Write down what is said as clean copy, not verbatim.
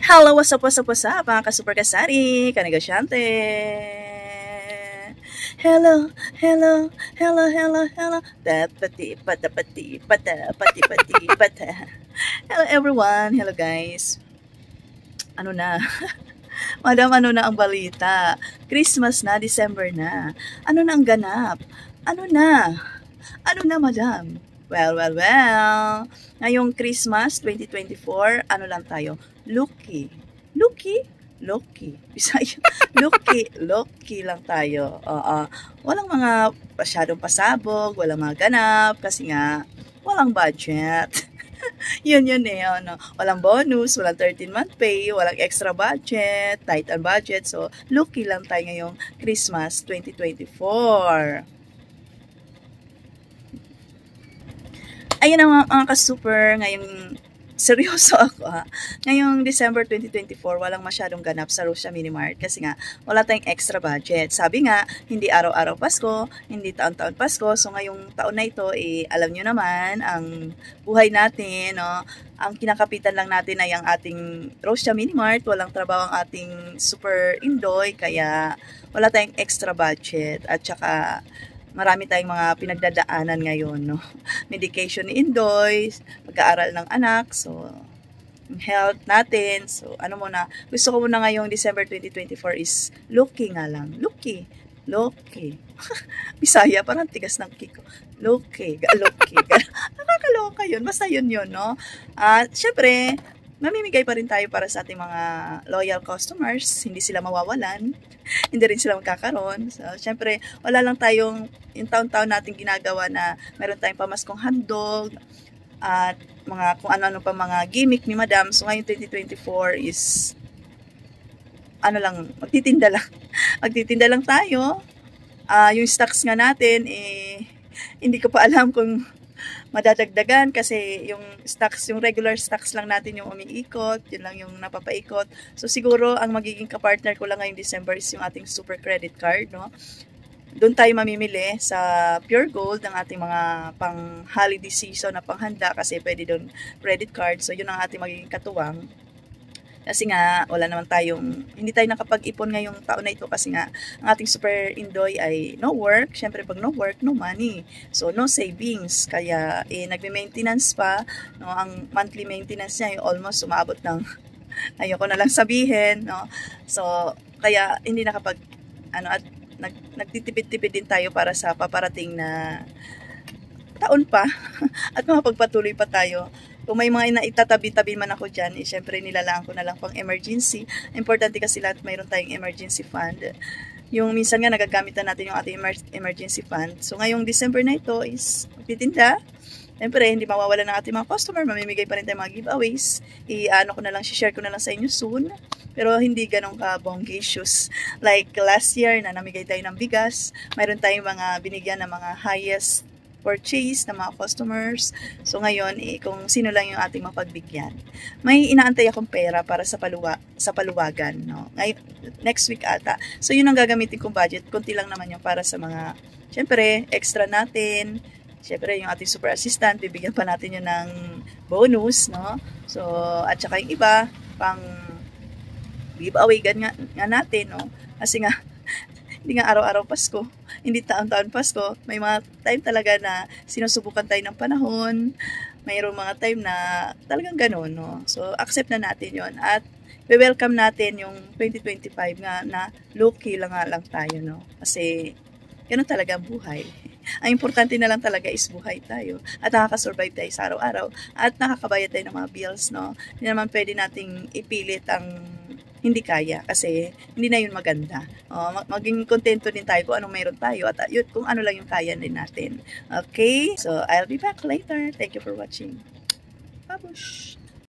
Hello, what's up, mga ka-super kasari, ka-negosyante. Hello, hello, hello, hello, hello. Tapati, patapati, pata, pati, pati, pata. Hello everyone, hello guys. Ano na? Madam, ano na ang balita? Christmas na, December na. Ano na ang ganap? Ano na? Ano na, madam? Well. Ngayong Christmas 2024, ano lang tayo? Lucky. Bisaya. Lucky lang tayo. Walang mga masyadong pasabog, walang mga ganap, kasi nga, walang budget. yun eh, ano. Walang bonus, walang 13-month pay, walang extra budget, tight ang budget. So, lucky lang tayo ngayong Christmas 2024. Ayun ang mga ka-super, ngayong seryoso ako Ngayong December 2024, walang masyadong ganap sa Rosia Mini Mart kasi nga wala tayong extra budget. Sabi nga, hindi araw-araw Pasko, hindi taon-taon Pasko. So ngayong taon na ito, alam nyo naman, ang buhay natin, no? Ang kinakapitan lang natin ay ang ating Rosia Mini Mart. Walang trabaho ang ating Super Indoy, kaya wala tayong extra budget. At saka marami tayong mga pinagdadaanan ngayon, no? Medication ni Indoy, pag-aaral ng anak, so health natin. So gusto ko muna ngayong December 2024 is lucky nga lang. Lucky. Bisaya, parang tigas ng kiko. Lucky. Nakakaloka yun. Basta yun, no? At syempre, mamimigay pa rin tayo para sa ating mga loyal customers. Hindi sila mawawalan. Hindi rin sila magkakaroon. So, syempre, wala lang tayong yung taon-taon natin ginagawa na meron tayong pamaskong handog at mga kung ano-ano pa mga gimmick ni Madam. So, ngayon 2024 is magtitinda lang. Magtitinda lang tayo. Yung stocks nga natin, hindi ko pa alam kung madadagdagan kasi yung regular stocks lang natin yung umiikot, yun lang yung napapaikot. So siguro ang magiging kapartner ko lang ngayong December is yung ating super credit card, no? Doon tayo mamimili sa Pure Gold ng ating mga pang holiday season na panghanda kasi pwede doon credit card. So yun ang ating magiging katuwang. Kasi nga, hindi tayo nakapag-ipon ngayong taon na ito kasi nga, ang ating Super Indoy ay no work. Siyempre, pag no work, no money. So, no savings. Kaya, nagme-maintenance pa. No, ang monthly maintenance niya ay almost umabot ng, ayoko na lang sabihin. No? So, kaya, hindi at nagtitipid-tipid din tayo para sa paparating na taon pa. At mapagpatuloy pa tayo. Kung may mga naitatabi-tabi man ako dyan, syempre nilalaan ko na lang pang emergency. Importante kasi lahat mayroon tayong emergency fund. Yung minsan nga nagagamit na natin yung ating emergency fund. So ngayong December na ito is magtitinda. Syempre hindi mawawala ng ating mga customer, mamimigay pa rin tayong mga giveaways. Share ko na lang sa inyo soon. Pero hindi ganun ka bongacious. Like last year na namigay tayo ng bigas, mayroon tayong mga binigyan ng mga highest purchase ng mga customers. So ngayon, kung sino lang yung ating mapagbigyan. May inaantay akong pera para sa paluwagan, no? Next week ata. So yun ang gagamitin kong budget. Kunti lang naman yung para sa mga, syempre, extra natin. Syempre, yung ating super assistant, bibigyan pa natin yun ng bonus, no? So, at saka yung iba, pang giveaway nga natin, no? Kasi nga, hindi nga araw-araw Pasko, hindi taon-taon Pasko. May mga time talaga na sinusubukan tayo ng panahon. Mayroong mga time na talagang gano'n, no? So, accept na natin yon at welcome natin yung 2025 nga na low-key lang tayo, no? Kasi, gano'n talaga ang buhay. Ang importante na lang talaga is buhay tayo at nakakasurvive tayo sa araw-araw at nakakabayad tayo ng mga bills, no? Hindi naman pwede nating ipilit ang hindi kaya kasi hindi na yun maganda. Maging kontento din tayo kung anong meron tayo at kung ano lang yung kaya din natin. Okay? So, I'll be back later. Thank you for watching. Babush!